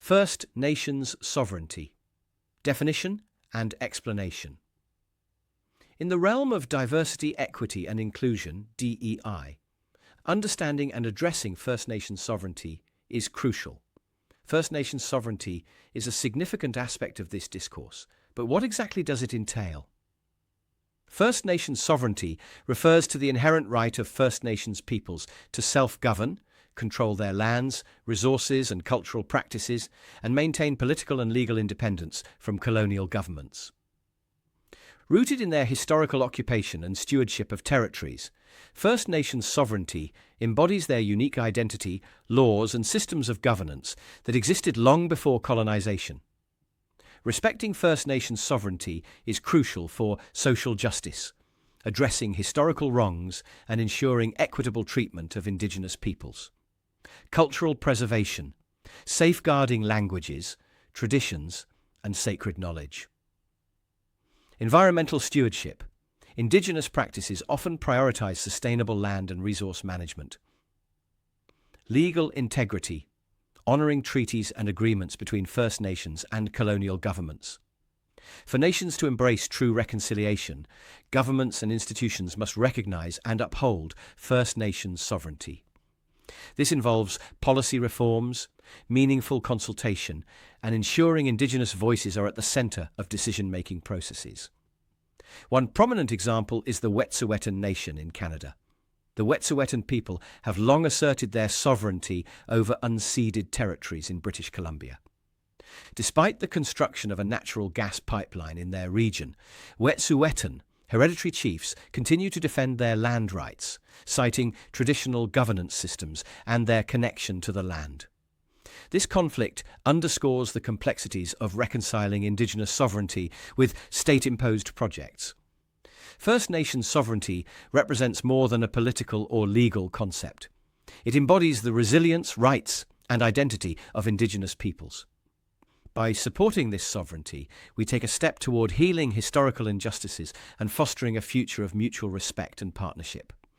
First Nations sovereignty. Definition and explanation. In the realm of diversity, equity and inclusion, DEI, understanding and addressing First Nations sovereignty is crucial. First Nations sovereignty is a significant aspect of this discourse, but what exactly does it entail? First Nations sovereignty refers to the inherent right of First Nations peoples to self-govern, control their lands, resources and cultural practices, and maintain political and legal independence from colonial governments. Rooted in their historical occupation and stewardship of territories, First Nations sovereignty embodies their unique identity, laws and systems of governance that existed long before colonization. Respecting First Nations sovereignty is crucial for social justice, addressing historical wrongs and ensuring equitable treatment of Indigenous peoples. Cultural preservation, safeguarding languages, traditions, and sacred knowledge. Environmental stewardship. Indigenous practices often prioritize sustainable land and resource management. Legal integrity, honoring treaties and agreements between First Nations and colonial governments. For nations to embrace true reconciliation, governments and institutions must recognize and uphold First Nations sovereignty. This involves policy reforms, meaningful consultation, and ensuring Indigenous voices are at the centre of decision-making processes. One prominent example is the Wet'suwet'en Nation in Canada. The Wet'suwet'en people have long asserted their sovereignty over unceded territories in British Columbia. Despite the construction of a natural gas pipeline in their region, Wet'suwet'en hereditary chiefs continue to defend their land rights, citing traditional governance systems and their connection to the land. This conflict underscores the complexities of reconciling Indigenous sovereignty with state-imposed projects. First Nations sovereignty represents more than a political or legal concept. It embodies the resilience, rights, and identity of Indigenous peoples. By supporting this sovereignty, we take a step toward healing historical injustices and fostering a future of mutual respect and partnership.